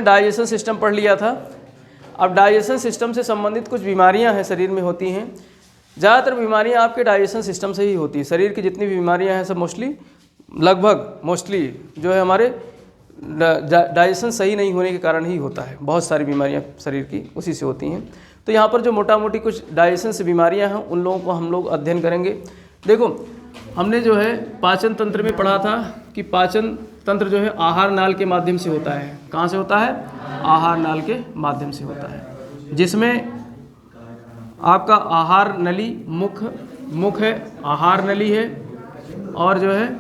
आपने digestion system पढ़ लिया था। अब डाइजेशन सिस्टम से संबंधित कुछ बीमारियां हैं शरीर में होती हैं। ज़्यादातर बीमारियां आपके डाइजेशन सिस्टम से ही होती है। शरीर की जितनी भी बीमारियां हैं सब मोस्टली जो है हमारे डाइजेशन सही नहीं होने के कारण ही होता है। बहुत सारी बीमारियां शरीर की उसी से होती हैं। तो यहाँ पर जो मोटा मोटी कुछ डाइजेशन से बीमारियां हैं उन लोगों को हम लोग अध्ययन करेंगे। देखो, हमने जो है पाचन तंत्र में पढ़ा था कि पाचन तंत्र जो है आहार नाल के माध्यम से होता है। कहाँ से होता है? आहार नाल के माध्यम से होता है, जिसमें आपका आहार नली मुख है, आहार नली है और जो है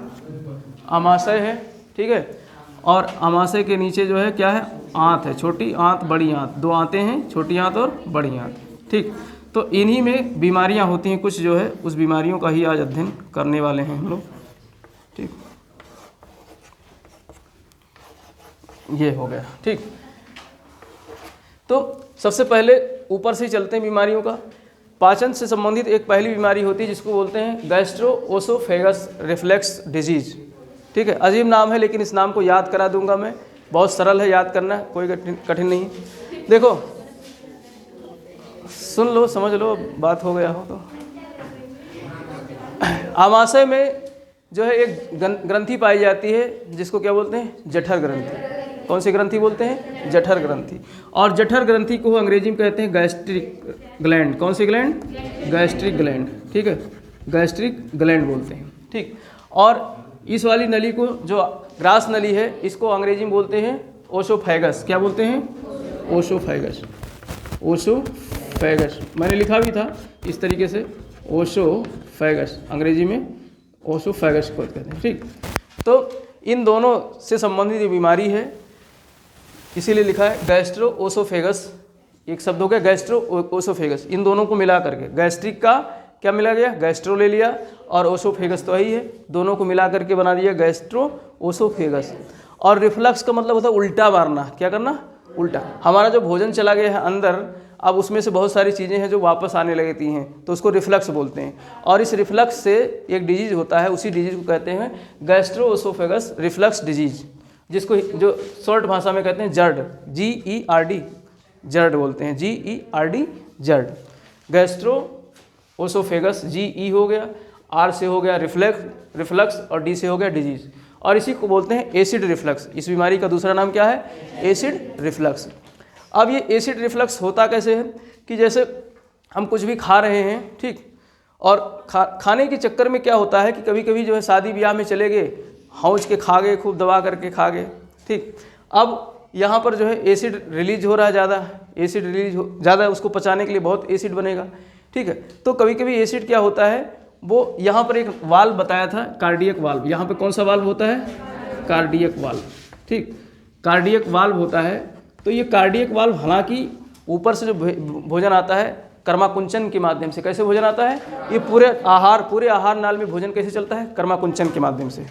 आमाशय है, ठीक है। और आमाशय के नीचे जो है क्या है? आंत है, छोटी आंत बड़ी आंत, दो आंतें हैं, छोटी आंत और बड़ी आंत, ठीक। तो इन्हीं में बीमारियां होती हैं कुछ जो है, उस बीमारियों का ही आज अध्ययन करने वाले हैं हम लोग, ठीक। ये हो गया, ठीक। तो सबसे पहले ऊपर से ही चलते हैं बीमारियों का। पाचन से संबंधित एक पहली बीमारी होती है जिसको बोलते हैं गैस्ट्रोओसोफेगस रिफ्लेक्स डिजीज, ठीक है। अजीब नाम है लेकिन इस नाम को याद करा दूंगा मैं, बहुत सरल है याद करना, कोई कठिन नहीं। देखो, सुन लो, समझ लो, बात हो गया हो तो। आमाशय में जो है एक ग्रंथि पाई जाती है जिसको क्या बोलते हैं? जठर ग्रंथि। कौन सी ग्रंथि बोलते हैं? जठर ग्रंथि। और जठर ग्रंथि को अंग्रेजी में कहते हैं गैस्ट्रिक ग्लैंड। कौन सी ग्लैंड? गैस्ट्रिक ग्लैंड, ठीक है, गैस्ट्रिक ग्लैंड बोलते हैं, ठीक। और इस वाली नली को, जो ग्रास नली है, इसको अंग्रेजी में बोलते हैं ओसोफेगस। क्या बोलते हैं? ओसोफेगस। ओसोफेगस मैंने लिखा भी था इस तरीके से, ओसोफेगस, अंग्रेजी में ओसोफेगस को कहते हैं, ठीक। तो इन दोनों से संबंधित बीमारी है, इसीलिए लिखा है गैस्ट्रोओसोफेगस। एक शब्द हो गया गैस्ट्रोओसोफेगस। इन दोनों को मिला करके गैस्ट्रिक का क्या मिला गया? गैस्ट्रो ले लिया, और ओसोफेगस तो ही है, दोनों को मिला करके बना दिया गैस्ट्रोओसोफेगस। और रिफ्लक्स का मतलब होता है उल्टा मारना। क्या करना? उल्टा। हमारा जो भोजन चला गया है अंदर, अब उसमें से बहुत सारी चीज़ें हैं जो वापस आने लगती हैं, तो उसको रिफ्लक्स बोलते हैं। और इस रिफ्लक्स से एक डिजीज़ होता है, उसी डिजीज़ को कहते हैं गैस्ट्रोओसोफेगस रिफ्लक्स डिजीज, जिसको जो शॉर्ट भाषा में कहते हैं जर्ड, GERD, जर्ड बोलते हैं, GERD, जर्ड। गैस्ट्रोओसोफेगस, GE हो गया, R से हो गया रिफ्लक्स, और D से हो गया डिजीज। और इसी को बोलते हैं एसिड रिफ्लक्स। इस बीमारी का दूसरा नाम क्या है? Acid reflux. अब ये एसिड रिफ्लक्स होता कैसे है कि जैसे हम कुछ भी खा रहे हैं, ठीक, और खाने के चक्कर में क्या होता है कि कभी कभी जो है शादी ब्याह में चले गए, हौज के खा गए, खूब दबा करके खा गए, ठीक। अब यहाँ पर जो है एसिड रिलीज हो रहा है ज़्यादा, एसिड रिलीज ज़्यादा, उसको पचाने के लिए बहुत एसिड बनेगा, ठीक है। तो कभी कभी एसिड क्या होता है, वो यहाँ पर एक वाल्व बताया था, कार्डियक वाल्व। यहाँ पे कौन सा वाल्व होता है? कार्डियक वाल्व, ठीक, कार्डियक वाल्व होता है। तो ये कार्डियक वाल्व, हालांकि ऊपर से जो भोजन आता है कर्माकुंचन के माध्यम से, कैसे भोजन आता है? ये पूरे आहार नाल में भोजन कैसे चलता है? कर्माकुंचन के माध्यम से,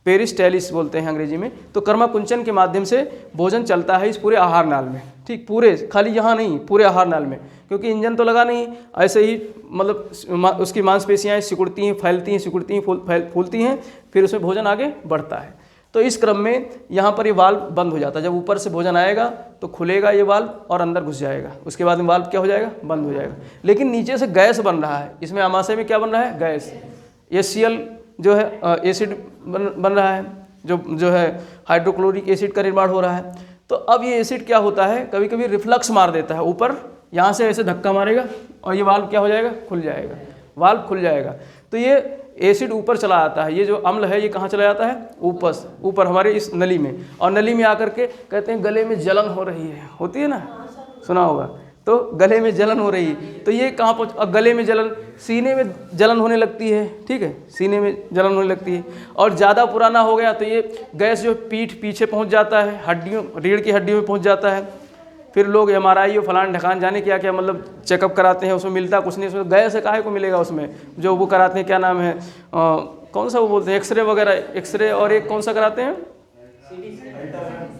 पेरिस्टालिस बोलते हैं अंग्रेजी में। तो कर्माकुंचन के माध्यम से भोजन चलता है इस पूरे आहार नाल में, ठीक, पूरे, खाली यहाँ नहीं, पूरे आहार नाल में, क्योंकि इंजन तो लगा नहीं, ऐसे ही मतलब उसकी मांसपेशियाँ सिकुड़ती हैं, फैलती हैं, सिकुड़ती हैं, फूलती हैं, फिर उसमें भोजन आगे बढ़ता है। तो इस क्रम में यहाँ पर ये वाल्व बंद हो जाता है। जब ऊपर से भोजन आएगा तो खुलेगा ये वाल्व और अंदर घुस जाएगा, उसके बाद में वाल्व क्या हो जाएगा? बंद हो जाएगा। लेकिन नीचे से गैस बन रहा है, इसमें आमाशय में क्या बन रहा है? गैस, HCl जो है एसिड बन रहा है, जो है हाइड्रोक्लोरिक एसिड का निर्माण हो रहा है। तो अब ये एसिड क्या होता है, कभी कभी रिफ्लक्स मार देता है, ऊपर यहाँ से ऐसे धक्का मारेगा और ये वाल्व क्या हो जाएगा? खुल जाएगा, वाल्व खुल जाएगा। तो ये एसिड ऊपर चला आता है, ये जो अम्ल है ये कहाँ चला जाता है? ऊपर हमारे इस नली में, और नली में आकर के कहते हैं गले में जलन हो रही है, होती है ना, सुना होगा। तो गले में जलन हो रही है, तो ये कहाँ पहुँच? अब गले में जलन, सीने में जलन होने लगती है, ठीक है, सीने में जलन होने लगती है। और ज़्यादा पुराना हो गया तो ये गैस जो पीछे पहुँच जाता है, हड्डियों, रीढ़ की हड्डियों में पहुँच जाता है। फिर लोग MRI और फलान ढकान जाने क्या क्या मतलब चेकअप कराते हैं, उसमें मिलता कुछ नहीं, उसमें गैस काहे को मिलेगा उसमें, जो वो कराते हैं, क्या नाम है, कौन सा वो बोलते हैं, एक्सरे वगैरह, एक्सरे, और एक कौन सा कराते हैं?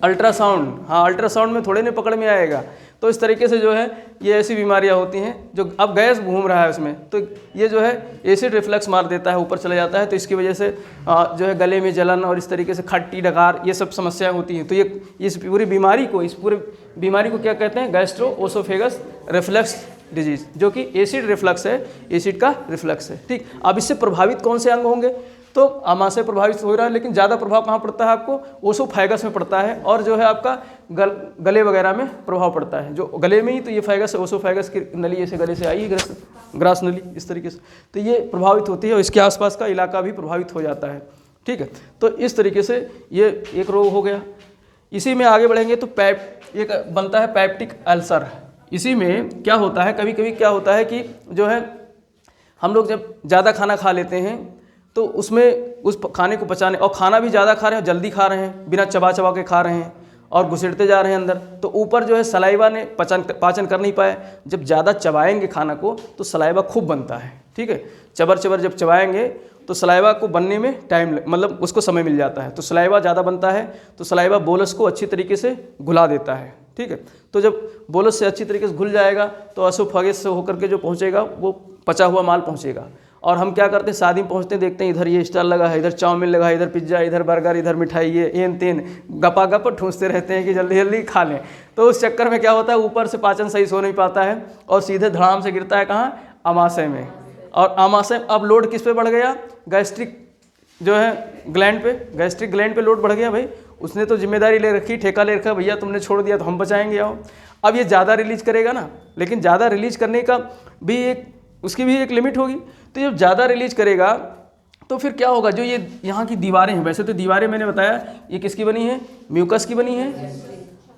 अल्ट्रासाउंड। हाँ, अल्ट्रासाउंड में थोड़े नहीं पकड़ में आएगा, तो इस तरीके से जो है ये ऐसी बीमारियां होती हैं जो अब गैस घूम रहा है उसमें, तो ये जो है एसिड रिफ्लक्स मार देता है, ऊपर चला जाता है। तो इसकी वजह से जो है गले में जलन और इस तरीके से खट्टी डकार ये सब समस्याएं होती हैं। तो ये इस पूरी बीमारी को क्या कहते हैं? गैस्ट्रोओसोफेगस रिफ्लक्स डिजीज, जो कि एसिड रिफ्लक्स है, एसिड का रिफ्लक्स है। ठीक, अब इससे प्रभावित कौन से अंग होंगे? तो आमाशय प्रभावित हो रहा है, लेकिन ज़्यादा प्रभाव कहाँ पड़ता है आपको? ओसोफेगस में पड़ता है, और जो है आपका गले वगैरह में प्रभाव पड़ता है, जो गले में ही तो ये फैगस ओसोफेगस की नली ऐसे गले से आई है, ग्रास नली इस तरीके से, तो ये प्रभावित होती है और इसके आसपास का इलाका भी प्रभावित हो जाता है। ठीक है, तो इस तरीके से ये एक रोग हो गया। इसी में आगे बढ़ेंगे तो एक बनता है पेप्टिक अल्सर। इसी में क्या होता है, कभी कभी क्या होता है कि जो है हम लोग जब ज़्यादा खाना खा लेते हैं तो उसमें उस खाने को पचाने, और खाना भी ज़्यादा खा रहे हैं, जल्दी खा रहे हैं, बिना चबा चबा के खा रहे हैं और घुसेड़ते जा रहे हैं अंदर, तो ऊपर जो है सलाइवा ने पाचन कर नहीं पाए। जब ज़्यादा चबाएंगे खाना को तो सलाइवा खूब बनता है। ठीक है, चबर जब चबाएंगे तो सलाइवा को बनने में टाइम, मतलब उसको समय मिल जाता है, तो सलाइवा ज़्यादा बनता है, तो सलाइवा बोलस को अच्छी तरीके से घुला देता है। ठीक है, तो जब बोलस से अच्छी तरीके से घुल जाएगा तो एसोफेगस से होकर के जो पहुँचेगा वो पचा हुआ माल पहुँचेगा। और हम क्या करते हैं, शादी में पहुँचते देखते हैं इधर ये स्टॉल लगा है, इधर चाउमीन लगा है, इधर पिज्ज़ा, इधर बर्गर, इधर मिठाई, ये एन तेन गपा गप ठूंसते रहते हैं कि जल्दी जल्दी खा लें। तो उस चक्कर में क्या होता है, ऊपर से पाचन सही हो नहीं पाता है और सीधे धड़ाम से गिरता है कहाँ? आमाशय में। और आमाशय अब लोड किस पे बढ़ गया? गैस्ट्रिक जो है ग्लैंड पे, गैस्ट्रिक ग्लैंड पे लोड बढ़ गया। भाई उसने तो जिम्मेदारी ले रखी, ठेका ले रखा, भैया तुमने छोड़ दिया तो हम बचाएंगे आओ। अब ये ज़्यादा रिलीज करेगा ना, लेकिन ज़्यादा रिलीज करने का भी उसकी भी एक लिमिट होगी। तो जब ज़्यादा रिलीज करेगा तो फिर क्या होगा, जो ये यहाँ की दीवारें हैं, वैसे तो दीवारें मैंने बताया ये किसकी बनी है? म्यूकस की बनी है,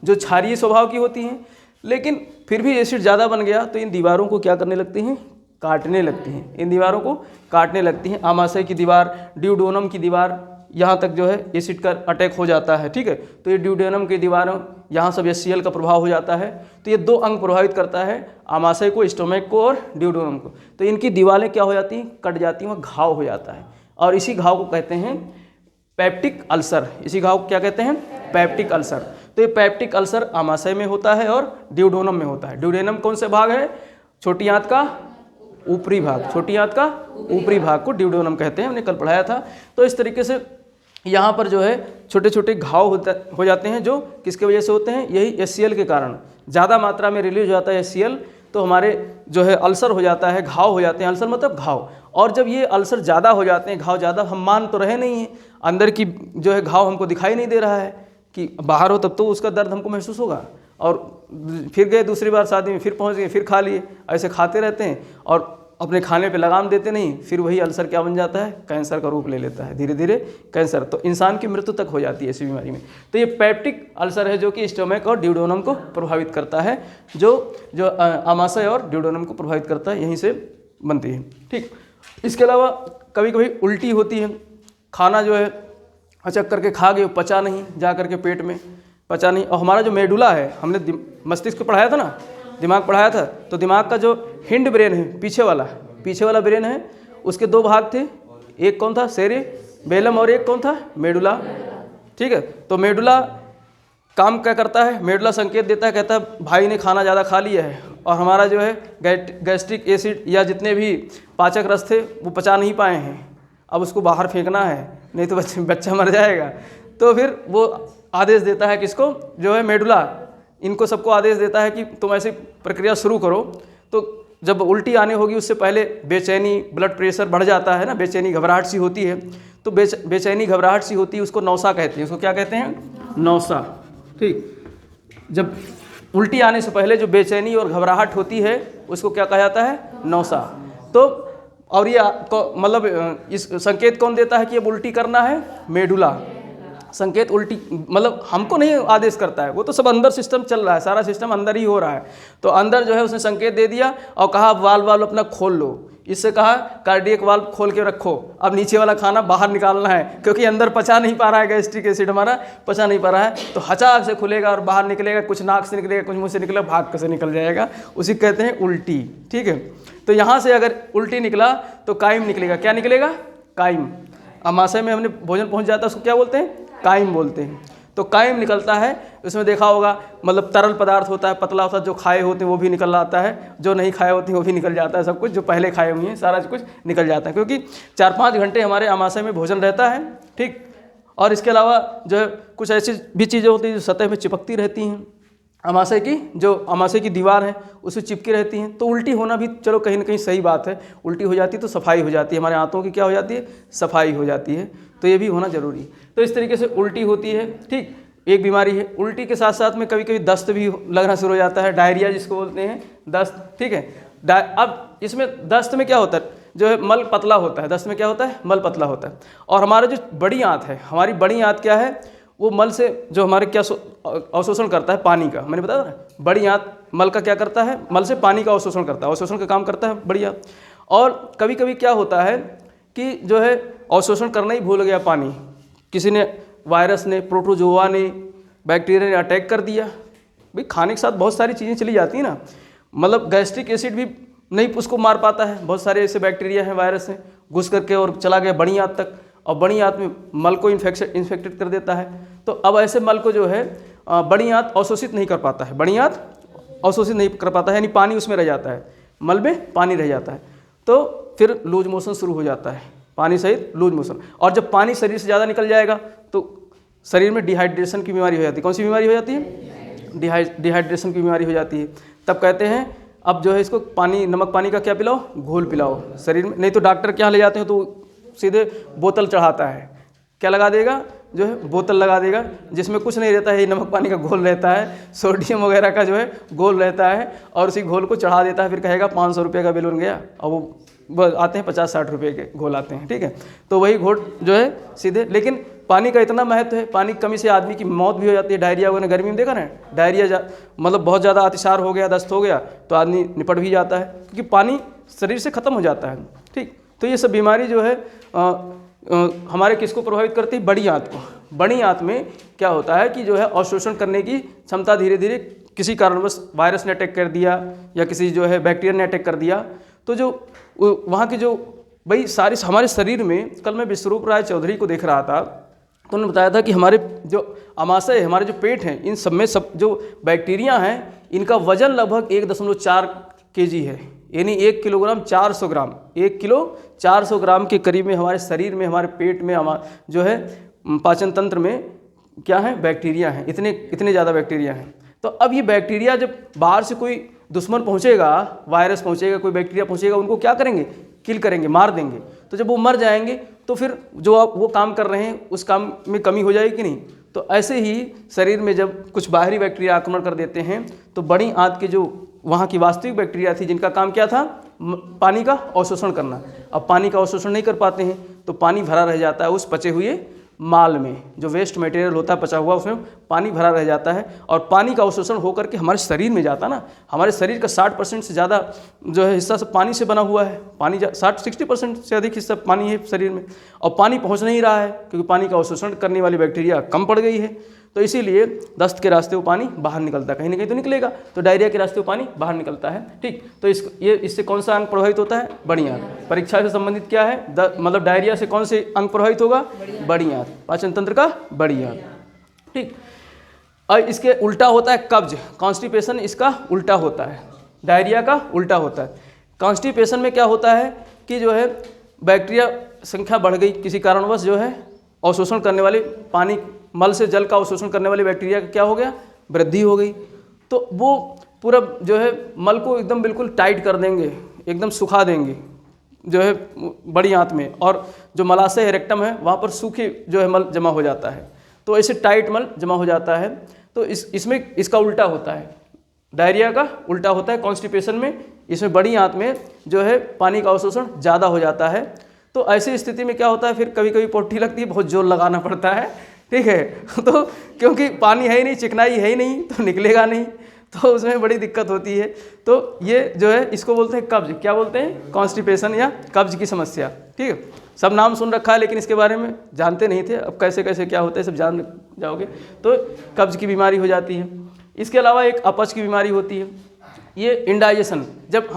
जो क्षारीय स्वभाव की होती हैं। लेकिन फिर भी एसिड ज़्यादा बन गया तो इन दीवारों को क्या करने लगती हैं? काटने लगती हैं। इन दीवारों को काटने लगती हैं। आमाशय की दीवार, ड्यूडेनम की दीवार, यहाँ तक जो है एसिड का अटैक हो जाता है। ठीक है, तो ये ड्यूडेनम की दीवारों, यहाँ सब HCl का प्रभाव हो जाता है। तो ये 2 अंग प्रभावित करता है, आमाशय को, स्टोमक को और ड्यूडेनम को। तो इनकी दीवारें क्या हो जाती हैं? कट जाती हैं, वह घाव हो जाता है, और इसी घाव को कहते हैं पेप्टिक अल्सर। इसी घाव को क्या कहते हैं? Peptic ulcer. तो ये पेप्टिक अल्सर आमाशय में होता है और ड्यूडेनम में होता है। ड्यूडेनम कौन से भाग है? छोटी आंत का ऊपरी भाग, छोटी आंत का ऊपरी भाग को ड्यूडेनम कहते हैं, हमने कल पढ़ाया था। तो इस तरीके से यहाँ पर जो है छोटे छोटे घाव हो जाते हैं, जो किसके वजह से होते हैं? यही HCl के कारण ज़्यादा मात्रा में रिलीज हो जाता है HCl, तो हमारे जो है अल्सर हो जाता है, घाव हो जाते हैं। अल्सर मतलब घाव। और जब ये अल्सर ज़्यादा हो जाते हैं, घाव ज़्यादा, हम मान तो रहे नहीं हैं, अंदर की जो है घाव हमको दिखाई नहीं दे रहा है, कि बाहर हो तब तो उसका दर्द हमको महसूस होगा। और फिर गए दूसरी बार शादी में, फिर पहुँच गए, फिर खा लिए, ऐसे खाते रहते हैं और अपने खाने पे लगाम देते नहीं, फिर वही अल्सर क्या बन जाता है? कैंसर का रूप ले लेता है, धीरे धीरे कैंसर, तो इंसान की मृत्यु तक हो जाती है इसी बीमारी में। तो ये पेप्टिक अल्सर है जो कि स्टोमक और ड्यूडेनम को प्रभावित करता है, जो आमाशय और ड्यूडेनम को प्रभावित करता है, यहीं से बनती है। ठीक, इसके अलावा कभी कभी उल्टी होती है, खाना जो है अचक करके खा गए, पचा नहीं, जा करके पेट में पचा नहीं। और हमारा जो मेडुला है, हमने मस्तिष्क को पढ़ाया था ना, दिमाग पढ़ाया था, तो दिमाग का जो हिंड ब्रेन है, पीछे वाला ब्रेन है, उसके 2 भाग थे। एक कौन था? सेरेबेलम, और एक कौन था? मेडुला। ठीक है, तो मेडुला काम क्या करता है? मेडुला संकेत देता है, कहता है भाई ने खाना ज़्यादा खा लिया है और हमारा जो है गैस्ट्रिक एसिड या जितने भी पाचक रस थे वो पचा नहीं पाए हैं, अब उसको बाहर फेंकना है, नहीं तो बच्चा मर जाएगा। तो फिर वो आदेश देता है किसको? जो है मेडुला, इनको सबको आदेश देता है कि तुम ऐसी प्रक्रिया शुरू करो। तो जब उल्टी आने होगी उससे पहले बेचैनी, ब्लड प्रेशर बढ़ जाता है ना, बेचैनी घबराहट सी होती है, तो बेचैनी घबराहट सी होती है, उसको नौसा कहते हैं। उसको क्या कहते हैं? नौसा। ठीक, जब उल्टी आने से पहले जो बेचैनी और घबराहट होती है उसको क्या कहा जाता है? नौसा। तो और ये मतलब इस संकेत कौन देता है कि अब उल्टी करना है? मेडुला। संकेत उल्टी मतलब हमको नहीं आदेश करता है, वो तो सब अंदर सिस्टम चल रहा है, सारा सिस्टम अंदर ही हो रहा है। तो अंदर जो है उसने संकेत दे दिया और कहा वाल्व अपना खोल लो, इससे कहा कार्डियक वाल्व खोल के रखो, अब नीचे वाला खाना बाहर निकालना है, क्योंकि अंदर पचा नहीं पा रहा है, गैस्ट्रिक एसिड हमारा पचा नहीं पा रहा है। तो हचाक से खुलेगा और बाहर निकलेगा, कुछ नाक से निकलेगा, कुछ मुँह से निकलेगा, भाग से निकल जाएगा, उसी कहते हैं उल्टी। ठीक है, तो यहाँ से अगर उल्टी निकला तो काइम निकलेगा। क्या निकलेगा? काइम। आमाशय में हमने भोजन पहुँच जाता है, उसको क्या बोलते हैं? काइम बोलते हैं। तो काइम निकलता है, उसमें देखा होगा मतलब तरल पदार्थ होता है, पतला होता है, जो खाए होते हैं वो भी निकल आता है, जो नहीं खाए होते हैं वो भी निकल जाता है, सब कुछ जो पहले खाए हुए हैं सारा कुछ निकल जाता है, क्योंकि 4-5 घंटे हमारे आमाशय में भोजन रहता है। ठीक, और इसके अलावा जो है कुछ ऐसी भी चीज़ें होती हैं जो सतह में चिपकती रहती हैं, आमाशय की जो आमाशय की दीवार है उससे चिपकी रहती हैं। तो उल्टी होना भी चलो कहीं ना कहीं सही बात है, उल्टी हो जाती है तो सफाई हो जाती है, हमारे आंतों की क्या हो जाती है, सफाई हो जाती है, तो ये भी होना जरूरी है। तो इस तरीके से उल्टी होती है। ठीक, एक बीमारी है। उल्टी के साथ साथ में कभी कभी दस्त भी लगना शुरू हो जाता है, डायरिया जिसको बोलते हैं, दस्त। ठीक है, अब इसमें दस्त में क्या होता है, जो है मल पतला होता है, दस्त में क्या होता है, मल पतला होता है। और हमारा जो बड़ी आंत है, हमारी बड़ी आंत क्या है, वो मल से जो हमारे क्या अवशोषण करता है, पानी का, मैंने बताया ना, बड़ी आंत मल का क्या करता है, मल से पानी का अवशोषण करता है, अवशोषण का काम करता है बड़ी आंत। और कभी कभी क्या होता है कि जो है अवशोषण करना ही भूल गया पानी, किसी ने, वायरस ने, प्रोटोजोआ ने, बैक्टीरिया ने अटैक कर दिया। भाई खाने के साथ बहुत सारी चीज़ें चली जाती हैं ना, मतलब गैस्ट्रिक एसिड भी नहीं उसको मार पाता है, बहुत सारे ऐसे बैक्टीरिया हैं, वायरस हैं, घुस करके और चला गया बड़ी आंत तक, और बड़ी आंत में मल को इन्फेक्टेड कर देता है। तो अब ऐसे मल को जो है बड़ी आंत अवशोषित नहीं कर पाता है, बड़ी आंत अवशोषित नहीं कर पाता है, यानी पानी उसमें रह जाता है, मल में पानी रह जाता है, तो फिर लूज मोशन शुरू हो जाता है, पानी सहित लूज मोशन। और जब पानी शरीर से ज़्यादा निकल जाएगा तो शरीर में डिहाइड्रेशन की बीमारी हो जाती है। कौन सी बीमारी हो जाती है, डिहाइड्रेशन की बीमारी हो जाती है। तब कहते हैं अब जो है इसको पानी, नमक पानी का क्या पिलाओ, घोल पिलाओ शरीर में, नहीं तो डॉक्टर के यहाँ ले जाते हैं तो सीधे बोतल चढ़ाता है, क्या लगा देगा, जो है बोतल लगा देगा, जिसमें कुछ नहीं रहता है, नमक पानी का घोल रहता है, सोडियम वगैरह का जो है घोल रहता है, और उसी घोल को चढ़ा देता है, फिर कहेगा 500 रुपये का बिल बन गया, और वो आते हैं 50-60 रुपये के घोल आते हैं। ठीक है, तो वही घोल जो है सीधे, लेकिन पानी का इतना महत्व है, पानी की कमी से आदमी की मौत भी हो जाती है। डायरिया वगैरह गर्मी में देखा ना, डायरिया मतलब बहुत ज़्यादा अतिसार हो गया, दस्त हो गया तो आदमी निपट भी जाता है, क्योंकि पानी शरीर से ख़त्म हो जाता है। ठीक, तो ये सब बीमारी जो है हमारे किसको प्रभावित करती है, बड़ी आंत को। बड़ी आंत में क्या होता है कि जो है अवशोषण करने की क्षमता धीरे धीरे किसी कारणवश वायरस ने अटैक कर दिया या किसी जो है बैक्टीरिया ने अटैक कर दिया, तो जो वहाँ की जो भाई सारी हमारे शरीर में, कल मैं विश्वरूप राय चौधरी को देख रहा था तो उन्होंने बताया था कि हमारे जो आमाशय है, हमारे जो पेट हैं, इन सब में सब जो बैक्टीरिया हैं, इनका वजन लगभग 1.4 kg है, यानी 1 किलोग्राम 400 ग्राम, 1 किलो 400 ग्राम के करीब में हमारे शरीर में, हमारे पेट में, जो है पाचन तंत्र में क्या है, बैक्टीरिया हैं, इतने ज़्यादा बैक्टीरिया हैं। तो अब ये बैक्टीरिया जब बाहर से कोई दुश्मन पहुँचेगा, वायरस पहुँचेगा, कोई बैक्टीरिया पहुँचेगा, उनको क्या करेंगे, किल करेंगे, मार देंगे। तो जब वो मर जाएंगे तो फिर जो आप वो काम कर रहे हैं उस काम में कमी हो जाएगी कि नहीं। तो ऐसे ही शरीर में जब कुछ बाहरी बैक्टीरिया आक्रमण कर देते हैं तो बड़ी आंत के जो वहाँ की वास्तविक बैक्टीरिया थी, जिनका काम क्या था, पानी का अवशोषण करना, अब पानी का अवशोषण नहीं कर पाते हैं तो पानी भरा रह जाता है उस पचे हुए माल में, जो वेस्ट मटेरियल होता है पचा हुआ, उसमें पानी भरा रह जाता है, और पानी का अवशोषण होकर के हमारे शरीर में जाता है ना। हमारे शरीर का 60% से ज़्यादा जो है हिस्सा सब पानी से बना हुआ है, पानी 60% से अधिक हिस्सा पानी है शरीर में, और पानी पहुंच नहीं रहा है क्योंकि पानी का अवशोषण करने वाली बैक्टीरिया कम पड़ गई है। तो इसीलिए दस्त के रास्ते वो पानी बाहर निकलता है, कहीं ना कहीं तो निकलेगा, तो डायरिया के रास्ते वो पानी बाहर निकलता है। ठीक, तो इससे कौन सा अंग प्रभावित होता है, बड़ी आंत। परीक्षा से संबंधित क्या है, मतलब डायरिया से कौन से अंग प्रभावित होगा, बड़ी आंत, पाचन तंत्र का बड़ी आंत। ठीक, और इसके उल्टा होता है कब्ज, कॉन्स्टिपेशन इसका उल्टा होता है, डायरिया का उल्टा होता है। कॉन्स्टिपेशन में क्या होता है कि जो है बैक्टीरिया संख्या बढ़ गई, किसी कारणवश जो है अवशोषण करने वाले, पानी मल से जल का अवशोषण करने वाली बैक्टीरिया का क्या हो गया, वृद्धि हो गई, तो वो पूरा जो है मल को एकदम बिल्कुल टाइट कर देंगे, एकदम सुखा देंगे जो है बड़ी आंत में, और जो मलाशय है, रेक्टम है, वहाँ पर सूखे जो है मल जमा हो जाता है, तो ऐसे टाइट मल जमा हो जाता है। तो इसमें इसका उल्टा होता है, डायरिया का उल्टा होता है कॉन्स्टिपेशन में, इसमें बड़ी आंत में जो है पानी का अवशोषण ज़्यादा हो जाता है। तो ऐसी स्थिति में क्या होता है, फिर कभी कभी पोटी लगती है, बहुत जोर लगाना पड़ता है। ठीक है, तो क्योंकि पानी है ही नहीं, चिकनाई है ही नहीं, तो निकलेगा नहीं, तो उसमें बड़ी दिक्कत होती है। तो ये जो है इसको बोलते हैं कब्ज, क्या बोलते हैं, कॉन्स्टिपेशन या कब्ज की समस्या। ठीक है, सब नाम सुन रखा है लेकिन इसके बारे में जानते नहीं थे, अब कैसे कैसे क्या होता है सब जान जाओगे। तो कब्ज की बीमारी हो जाती है। इसके अलावा एक अपच की बीमारी होती है, ये इंडाइजेशन, जब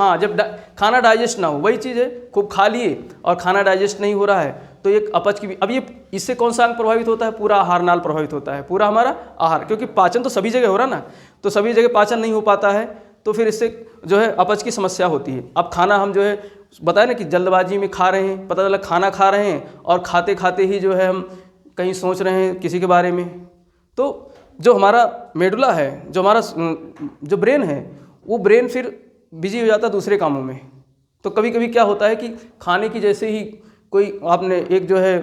खाना डाइजेस्ट ना हो, वही चीज़ है, खूब खा लिए और खाना डाइजेस्ट नहीं हो रहा है तो एक अपच की भी। अब ये इससे कौन सा अंग प्रभावित होता है? पूरा आहार नाल प्रभावित होता है, पूरा हमारा आहार, क्योंकि पाचन तो सभी जगह हो रहा ना, तो सभी जगह पाचन नहीं हो पाता है, तो फिर इससे जो है अपच की समस्या होती है। अब खाना हम जो है बताए ना कि जल्दबाजी में खा रहे हैं, पता चला खाना खा रहे हैं और खाते खाते ही जो है हम कहीं सोच रहे हैं किसी के बारे में, तो जो हमारा मेडुला है, जो हमारा जो ब्रेन है, वो ब्रेन फिर बिजी हो जाता है दूसरे कामों में। तो कभी कभी क्या होता है कि खाने की जैसे ही कोई आपने एक जो है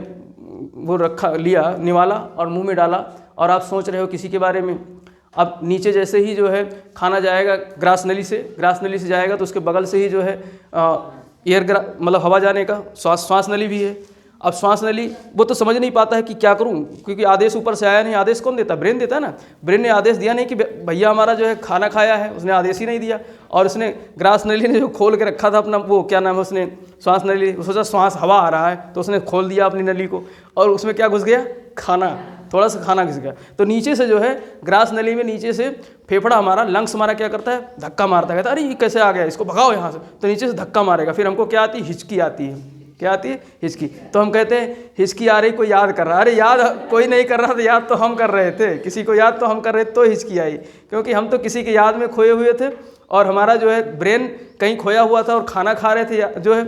वो रखा लिया निवाला और मुंह में डाला और आप सोच रहे हो किसी के बारे में, अब नीचे जैसे ही जो है खाना जाएगा ग्रास नली से जाएगा तो उसके बगल से ही जो है मतलब हवा जाने का श्वास नली भी है। अब श्वास नली वो तो समझ नहीं पाता है कि क्या करूं, क्योंकि आदेश ऊपर से आया नहीं। आदेश कौन देता? ब्रेन देता है ना। ब्रेन ने आदेश दिया नहीं कि भैया हमारा जो है खाना खाया है, उसने आदेश ही नहीं दिया। और उसने ग्रास नली ने जो खोल के रखा था अपना वो क्या नाम है, उसने श्वास नली, सोचा श्वास हवा आ रहा है तो उसने खोल दिया अपनी नली को, और उसमें क्या घुस गया? खाना, थोड़ा सा खाना घुस गया। तो नीचे से जो है ग्रास नली में नीचे से फेफड़ा हमारा, लंग्स हमारा क्या करता है? धक्का मारता है, कहता है अरे ये कैसे आ गया, इसको भगाओ यहाँ से। तो नीचे से धक्का मारेगा, फिर हमको क्या आती है? हिचकी आती है। क्या आती है? हिचकी। तो हम कहते हैं हिचकी आ रही, कोई याद कर रहा। अरे याद कोई नहीं कर रहा था, याद तो हम कर रहे थे, किसी को याद तो हम कर रहे थे, तो हिचकी आई, क्योंकि हम तो किसी की याद में खोए हुए थे और हमारा जो है ब्रेन कहीं खोया हुआ था और खाना खा रहे थे जो है,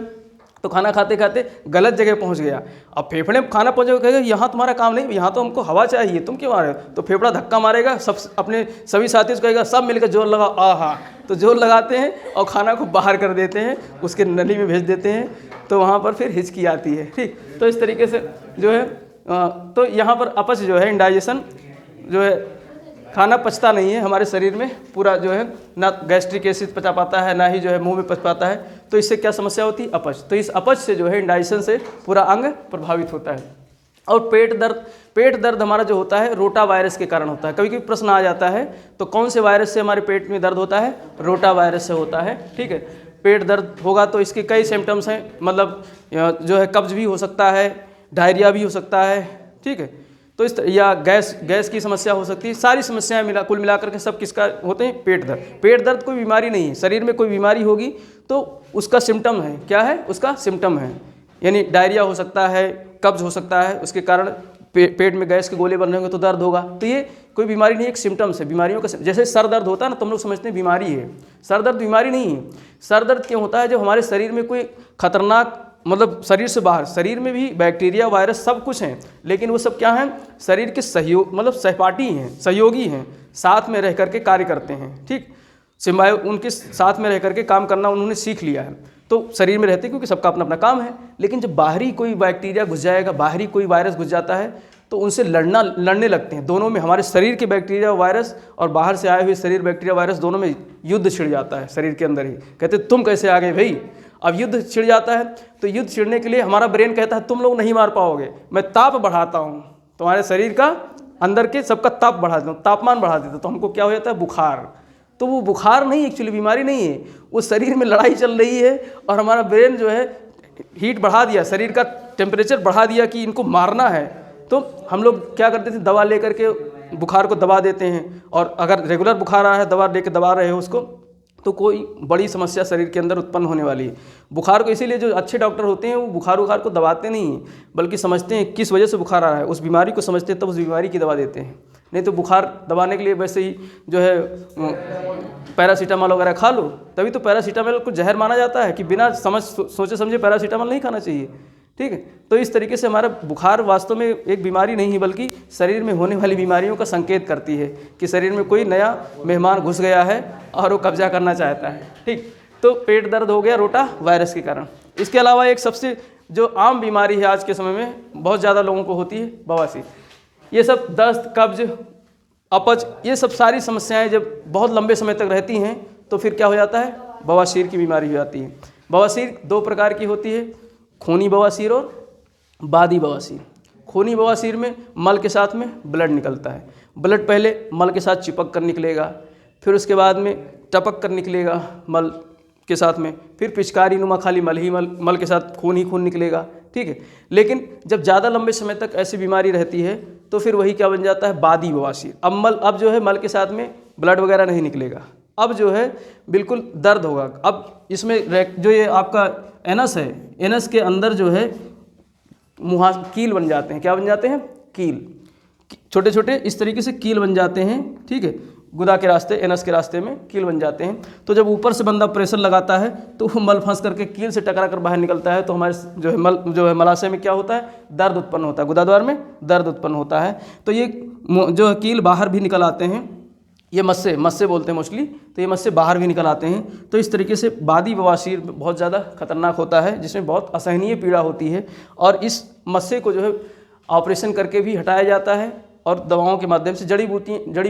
तो खाना खाते खाते गलत जगह पहुंच गया। अब फेफड़े में खाना पहुंचे, कहेगा यहाँ तुम्हारा काम नहीं, यहाँ तो हमको हवा चाहिए, तुम क्यों आ रहे हो? तो फेफड़ा धक्का मारेगा, सब अपने सभी साथियों से कहेगा सब मिलकर जोर लगाओ, आहा। तो जोर लगाते हैं और खाना को बाहर कर देते हैं, उसके नली में भेज देते हैं, तो वहाँ पर फिर हिचकी आती है। ठीक, तो इस तरीके से जो है तो यहाँ पर अपच जो है, इंडाइजेशन जो है, खाना पचता नहीं है हमारे शरीर में पूरा जो है, ना गैस्ट्रिक एसिड पचा पाता है, ना ही जो है मुंह में पच पाता है। तो इससे क्या समस्या होती है? अपच। तो इस अपच से जो है इंडाइजेशन से पूरा अंग प्रभावित होता है। और पेट दर्द हमारा जो होता है रोटा वायरस के कारण होता है। कभी कभी प्रश्न आ जाता है तो कौन से वायरस से हमारे पेट में दर्द होता है? रोटा वायरस से होता है। ठीक है, पेट दर्द होगा तो इसके कई सिम्टम्स हैं, मतलब जो है कब्ज भी हो सकता है, डायरिया भी हो सकता है। ठीक है, तो या गैस की समस्या हो सकती है। सारी समस्याएं कुल मिलाकर के सब किसका होते हैं? पेट दर्द। पेट दर्द कोई बीमारी नहीं है, शरीर में कोई बीमारी होगी तो उसका सिम्टम है। क्या है? उसका सिम्टम है, यानी डायरिया हो सकता है, कब्ज हो सकता है, उसके कारण पेट में गैस के गोले बन रहे होंगे तो दर्द होगा। तो ये कोई बीमारी नहीं, एक सिम्टम्स है बीमारियों का। जैसे सर दर्द होता है ना, तो हम लोग समझते हैं बीमारी है, सर दर्द बीमारी नहीं है। सर दर्द क्यों होता है? जब हमारे शरीर में कोई खतरनाक, मतलब शरीर से बाहर, शरीर में भी बैक्टीरिया वायरस सब कुछ हैं, लेकिन वो सब क्या हैं? शरीर के सहयोग, मतलब सहपाठी हैं, सहयोगी हैं, साथ में रह करके कार्य करते हैं। ठीक, सिम्बायो उनके साथ में रह करके काम करना उन्होंने सीख लिया है, तो शरीर में रहते हैं, क्योंकि सबका अपना अपना काम है। लेकिन जब बाहरी कोई बैक्टीरिया घुस जाएगा, बाहरी कोई वायरस घुस जाता है, तो उनसे लड़ने लगते हैं। दोनों में, हमारे शरीर के बैक्टीरिया वायरस और बाहर से आए हुए शरीर बैक्टीरिया वायरस, दोनों में युद्ध छिड़ जाता है शरीर के अंदर ही। कहते तुम कैसे आ गए भाई? अब युद्ध छिड़ जाता है, तो युद्ध छिड़ने के लिए हमारा ब्रेन कहता है तुम लोग नहीं मार पाओगे, मैं ताप बढ़ाता हूँ, तुम्हारे शरीर का अंदर के सबका ताप बढ़ा देता हूँ, तापमान बढ़ा देता हूँ। तो हमको क्या हो जाता है? बुखार। तो वो बुखार नहीं, एक्चुअली बीमारी नहीं है, वो शरीर में लड़ाई चल रही है और हमारा ब्रेन जो है हीट बढ़ा दिया, शरीर का टेम्परेचर बढ़ा दिया कि इनको मारना है। तो हम लोग क्या करते थे? दवा लेकर के बुखार को दबा देते हैं, और अगर रेगुलर बुखार आ रहा है, दवा लेकर दबा रहे हो उसको, तो कोई बड़ी समस्या शरीर के अंदर उत्पन्न होने वाली है। बुखार को इसीलिए जो अच्छे डॉक्टर होते हैं वो बुखार को दबाते नहीं हैं, बल्कि समझते हैं किस वजह से बुखार आ रहा है, उस बीमारी को समझते हैं, तब उस बीमारी की दवा देते हैं। नहीं तो बुखार दबाने के लिए वैसे ही जो है पैरासीटामॉल वगैरह खा लो, तभी तो पैरासीटामॉल को जहर माना जाता है कि बिना सोचे समझे पैरासीटामॉल नहीं खाना चाहिए। ठीक है, तो इस तरीके से हमारा बुखार वास्तव में एक बीमारी नहीं है, बल्कि शरीर में होने वाली बीमारियों का संकेत करती है कि शरीर में कोई नया मेहमान घुस गया है और वो कब्जा करना चाहता है। ठीक, तो पेट दर्द हो गया रोटा वायरस के कारण। इसके अलावा एक सबसे जो आम बीमारी है आज के समय में बहुत ज़्यादा लोगों को होती है, बवासीर। ये सब दस्त, कब्ज, अपच, ये सब सारी समस्याएं जब बहुत लंबे समय तक रहती हैं तो फिर क्या हो जाता है? बवासीर की बीमारी हो जाती है। बवासीर दो प्रकार की होती है, खूनी बवासीर और बादी बवासीर। खूनी बवासीर में मल के साथ में ब्लड निकलता है। ब्लड पहले मल के साथ चिपक कर निकलेगा, फिर उसके बाद में टपक कर निकलेगा मल के साथ में, फिर पिचकारी नुमा खाली मल ही मल के साथ खून ही खून निकलेगा। ठीक है, लेकिन जब ज़्यादा लंबे समय तक ऐसी बीमारी रहती है तो फिर वही क्या बन जाता है? बादी बवासीर। अब जो है मल के साथ में ब्लड वगैरह नहीं निकलेगा, अब जो है बिल्कुल दर्द होगा। अब इसमें जो ये आपका एनस है, एनस के अंदर जो है मुहा कील बन जाते हैं। क्या बन जाते हैं? कील। छोटे छोटे इस तरीके से कील बन जाते हैं, ठीक है, गुदा के रास्ते, एनस के रास्ते में कील बन जाते हैं। तो जब ऊपर से बंदा प्रेशर लगाता है तो वो मल फंस करके कील से टकरा कर बाहर निकलता है, तो हमारे जो है मलाशय में क्या होता है? दर्द उत्पन्न होता है, गुदाद्वार में दर्द उत्पन्न होता है। तो ये जो है कील बाहर भी निकल आते हैं, ये मस्से बोलते हैं मोस्टली, तो ये मस्से बाहर भी निकल आते हैं। तो इस तरीके से बादी बवासीर बहुत ज़्यादा खतरनाक होता है, जिसमें बहुत असहनीय पीड़ा होती है, और इस मस्से को जो है ऑपरेशन करके भी हटाया जाता है, और दवाओं के माध्यम से। जड़ी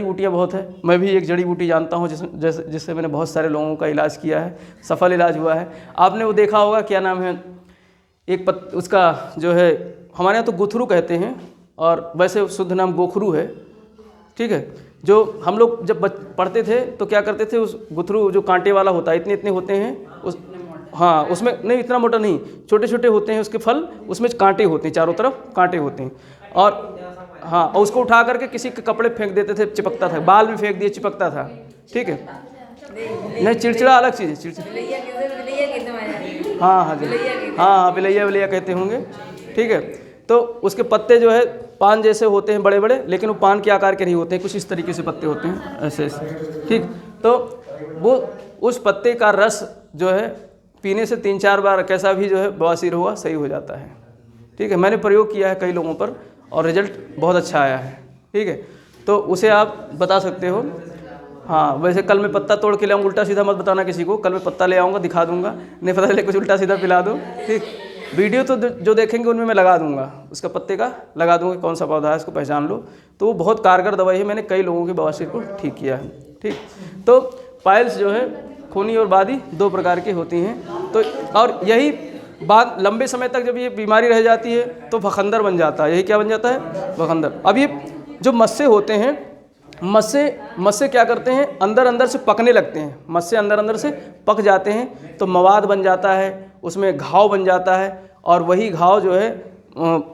बूटियाँ बहुत है, मैं भी एक जड़ी बूटी जानता हूँ जिससे मैंने बहुत सारे लोगों का इलाज किया है, सफल इलाज हुआ है। आपने वो देखा होगा, क्या नाम है, उसका जो है हमारे यहाँ तो गुथरू कहते हैं, और वैसे शुद्ध नाम गोखरू है, ठीक है। जो हम लोग जब पढ़ते थे तो क्या करते थे, उस गुथरू जो कांटे वाला होता है, इतने इतने होते हैं उस, हाँ उसमें नहीं, इतना मोटा नहीं, छोटे छोटे होते हैं उसके फल, उसमें कांटे होते हैं, चारों तरफ कांटे होते हैं, और हाँ, और उसको उठा करके किसी के कपड़े फेंक देते थे, चिपकता था, बाल में फेंक दिए, चिपकता था, ठीक है। नहीं, चिड़चिड़ा अलग चीज़ है, चिड़चिड़ा, हाँ जी, हाँ बिलैया कहते होंगे, ठीक है। तो उसके पत्ते जो है पान जैसे होते हैं, बड़े बड़े, लेकिन वो पान के आकार के नहीं होते हैं, कुछ इस तरीके से पत्ते होते हैं, ऐसे ऐसे, ठीक। तो वो उस पत्ते का रस जो है पीने से 3-4 बार कैसा भी जो है बवासीर हुआ सही हो जाता है, ठीक है। मैंने प्रयोग किया है कई लोगों पर और रिजल्ट बहुत अच्छा आया है, ठीक है। तो उसे आप बता सकते हो। हाँ, वैसे कल मैं पत्ता तोड़ के ले आऊँगा, उल्टा सीधा मत बताना किसी को, कल मैं पत्ता ले आऊँगा, दिखा दूँगा, नहीं पता चले कुछ उल्टा सीधा पिला दो, ठीक। वीडियो तो जो देखेंगे उनमें मैं लगा दूँगा, उसका पत्ते का लगा दूँगा, कौन सा पौधा है इसको पहचान लो। तो वो बहुत कारगर दवाई है, मैंने कई लोगों के बवासीर को ठीक किया है, ठीक। तो पाइल्स जो है खूनी और बादी 2 प्रकार की होती हैं। तो और यही बाद लंबे समय तक जब ये बीमारी रह जाती है तो भखंदर बन जाता है। यही क्या बन जाता है? भखंदर। अब ये जो मस्से होते हैं, मस्से क्या करते हैं, अंदर से पकने लगते हैं, मस्से अंदर से पक जाते हैं, तो मवाद बन जाता है, उसमें घाव बन जाता है, और वही घाव जो है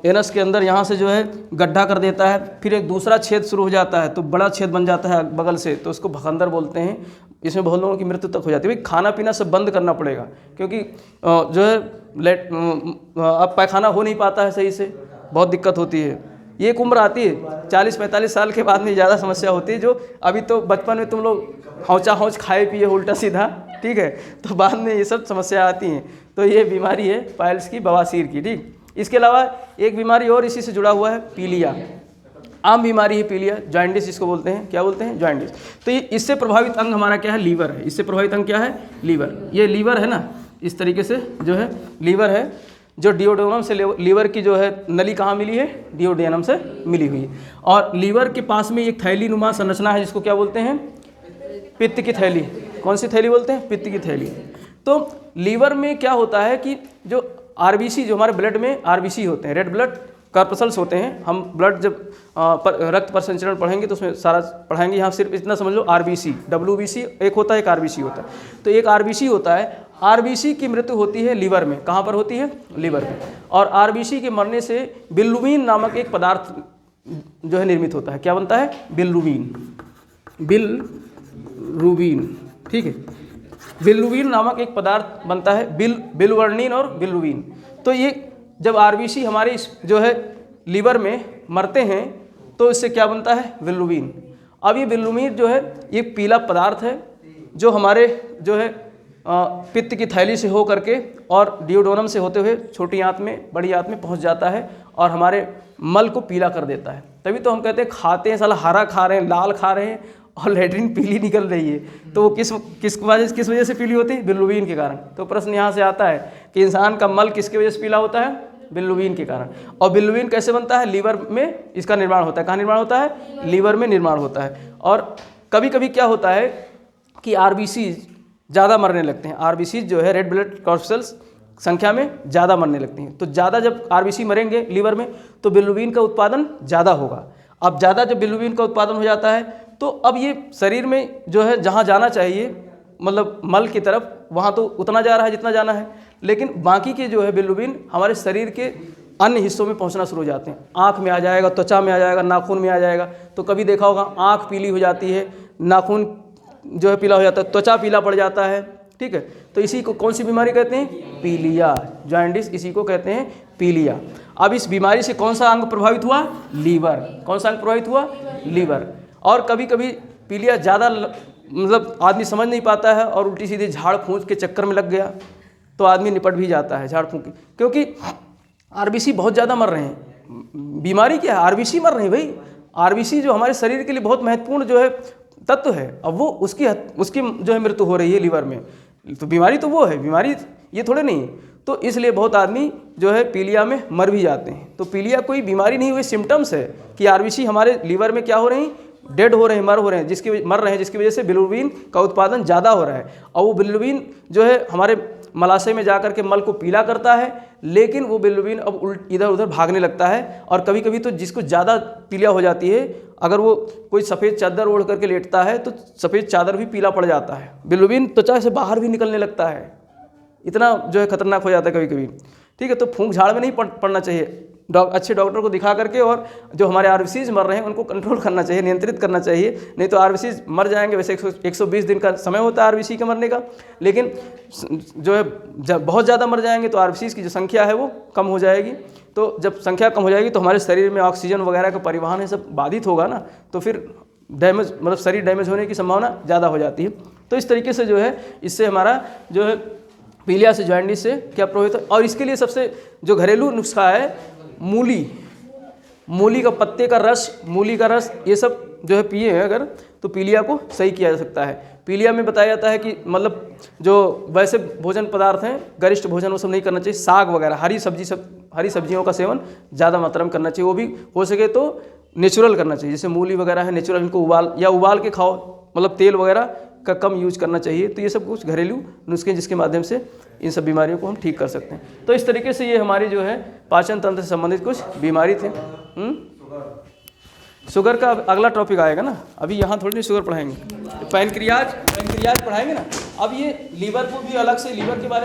एनस के अंदर यहाँ से जो है गड्ढा कर देता है, फिर एक दूसरा छेद शुरू हो जाता है, तो बड़ा छेद बन जाता है बगल से, तो उसको भखंदर बोलते हैं। इसमें बहुत लोगों की मृत्यु तक हो जाती है। भाई खाना पीना सब बंद करना पड़ेगा, क्योंकि जो है अब पैखाना हो नहीं पाता है सही से, बहुत दिक्कत होती है। ये एक उम्र आती है 40-45 साल के बाद में ज़्यादा समस्या होती है, जो अभी तो बचपन में तुम लोग हौच खाए पिए उल्टा सीधा, ठीक है, तो बाद में ये सब समस्या आती हैं। तो ये बीमारी है पाइल्स की, बवासीर की, ठीक। इसके अलावा एक बीमारी और इसी से जुड़ा हुआ है, पीलिया। आम बीमारी है पीलिया, जॉइंडिस जिसको बोलते हैं। क्या बोलते हैं? जॉइंडिस। तो ये इससे प्रभावित अंग हमारा क्या है? लीवर है। इससे प्रभावित अंग क्या है? लीवर। ये लीवर है ना, इस तरीके से जो है लीवर है, जो डिओडेनम से लीवर की जो है नली कहाँ मिली है? डिओडेनम से मिली हुई है। और लीवर के पास में एक थैली नुमा संरचना है, जिसको क्या बोलते हैं? पित्त की थैली। कौन सी थैली बोलते हैं? पित्त की थैली। तो लीवर में क्या होता है कि जो आरबीसी, जो हमारे ब्लड में आरबीसी होते हैं, रेड ब्लड कॉर्पसल्स होते हैं। हम ब्लड जब रक्त परिसंचरण पढ़ेंगे तो उसमें सारा पढ़ाएंगे। यहाँ सिर्फ इतना समझ लो, आरबीसी, डब्ल्यूबीसी एक होता है, एक आरबीसी होता है। तो एक आरबीसी होता है, आरबीसी की मृत्यु होती है लीवर में। कहाँ पर होती है? लीवर में। और आरबीसी के मरने से बिल्रुबिन नामक एक पदार्थ जो है निर्मित होता है। क्या बनता है? बिल्रुबिन। बिल्रुबिन, ठीक है। बिल्रुबिन नामक एक पदार्थ बनता है, बिल्वर्निन और बिल्रुबिन। तो ये जब आरबीसी हमारे जो है लीवर में मरते हैं तो इससे क्या बनता है? बिल्रुबिन। अब ये बिल्रुबिन जो है ये पीला पदार्थ है, जो हमारे जो है पित्त की थैली से हो करके और डिओडेनम से होते हुए छोटी आंत में, बड़ी आंत में पहुंच जाता है और हमारे मल को पीला कर देता है। तभी तो हम कहते हैं खाते हैं साला हरा खा रहे हैं, लाल खा रहे हैं और लैट्रिन पीली निकल रही है। तो वो किस वजह से पीली होती है? बिल्रुबिन के कारण। तो प्रश्न यहाँ से आता है कि इंसान का मल किसकी वजह से पीला होता है? बिल्रुबिन के कारण। और बिल्रुबिन कैसे बनता है? लीवर में इसका निर्माण होता है। कहाँ निर्माण होता है? लीवर में निर्माण होता है। और कभी कभी क्या होता है कि आरबीसी ज़्यादा मरने लगते हैं। आरबीसी जो है रेड ब्लड कॉर्पसल्स संख्या में ज़्यादा मरने लगती हैं। तो ज़्यादा जब आरबीसी मरेंगे लीवर में तो बिल्रुबिन का उत्पादन ज़्यादा होगा। अब ज़्यादा जब बिल्रुबिन का उत्पादन हो जाता है तो अब ये शरीर में जो है जहाँ जाना चाहिए, मतलब मल की तरफ, वहाँ तो उतना जा रहा है जितना जाना है, लेकिन बाकी के जो है बिल्रुबिन हमारे शरीर के अन्य हिस्सों में पहुँचना शुरू हो जाते हैं। आँख में आ जाएगा, त्वचा में आ जाएगा, नाखून में आ जाएगा। तो कभी देखा होगा आँख पीली हो जाती है, नाखून जो है पीला हो जाता है, त्वचा पीला पड़ जाता है, ठीक है। तो इसी को कौन सी बीमारी कहते हैं? पीलिया, जॉइंडिस, इसी को कहते हैं पीलिया। अब इस बीमारी से कौन सा अंग प्रभावित हुआ? लीवर। कौन सा अंग प्रभावित हुआ? लीवर। और कभी कभी पीलिया ज़्यादा मतलब आदमी समझ नहीं पाता है और उल्टी सीधी झाड़ फूंक के चक्कर में लग गया तो आदमी निपट भी जाता है झाड़ फूंक के, क्योंकि आरबीसी बहुत ज़्यादा मर रहे हैं। बीमारी क्या है? आरबीसी मर रहे हैं भाई। आरबीसी जो हमारे शरीर के लिए बहुत महत्वपूर्ण जो है तत्व है, अब वो उसकी जो है मृत्यु हो रही है लीवर में, तो बीमारी तो वो है, बीमारी ये थोड़े नहीं है। तो इसलिए बहुत आदमी जो है पीलिया में मर भी जाते हैं। तो पीलिया कोई बीमारी नहीं हुई, सिम्टम्स है कि आरबीसी हमारे लीवर में क्या हो रही हैं? डेड हो रहे हैं, मर रहे हैं, जिसकी वजह से बिलिरुबिन का उत्पादन ज़्यादा हो रहा है। और वो बिलिरुबिन जो है हमारे मलाशय में जाकर के मल को पीला करता है, लेकिन वो बिलिरुबिन अब इधर उधर भागने लगता है। और कभी कभी तो जिसको ज़्यादा पीलिया हो जाती है, अगर वो कोई सफ़ेद चादर ओढ़ करके लेटता है तो सफ़ेद चादर भी पीला पड़ जाता है, बिलिरुबिन त्वचा से बाहर भी निकलने लगता है, इतना जो है खतरनाक हो जाता है कभी कभी। ठीक है, तो फूंक झाड़ में नहीं पड़ना चाहिए। अच्छे डॉक्टर को दिखा करके और जो हमारे आरबीसीज मर रहे हैं उनको कंट्रोल करना चाहिए, नियंत्रित करना चाहिए, नहीं तो आरबीसीज मर जाएंगे। वैसे 120 दिन का समय होता है आरबीसी के मरने का, लेकिन जो है जब बहुत ज़्यादा मर जाएंगे तो आरबीसीज की जो संख्या है वो कम हो जाएगी। तो जब संख्या कम हो जाएगी तो हमारे शरीर में ऑक्सीजन वगैरह का परिवहन है सब बाधित होगा ना, तो फिर डैमेज मतलब शरीर डैमेज होने की संभावना ज़्यादा हो जाती है। तो इस तरीके से जो है इससे हमारा जो है पीलिया से जॉन्डिस से क्या प्रभावित है। और इसके लिए सबसे जो घरेलू नुस्खा है मूली का पत्ते का रस, मूली का रस, ये सब जो है पिए हैं अगर तो पीलिया को सही किया जा सकता है। पीलिया में बताया जाता है कि मतलब जो वैसे भोजन पदार्थ हैं, गरिष्ठ भोजन वो सब नहीं करना चाहिए। साग वगैरह, हरी सब्जियों का सेवन ज़्यादा मात्रा में करना चाहिए, वो भी हो सके तो नेचुरल करना चाहिए। जैसे मूली वगैरह है नेचुरल, इनको उबाल के खाओ, मतलब तेल वगैरह का कम यूज करना चाहिए। तो ये सब कुछ घरेलू नुस्खे जिसके माध्यम से इन सब बीमारियों को हम ठीक कर सकते हैं। तो इस तरीके से ये हमारी जो है पाचन तंत्र से संबंधित कुछ बीमारी थे। शुगर का अगला टॉपिक आएगा ना, अभी यहाँ थोड़ी नहीं शुगर पढ़ाएंगे, पैनक्रियाज पढ़ाएंगे ना। अब ये लीवर को भी अलग से, लीवर के बारे में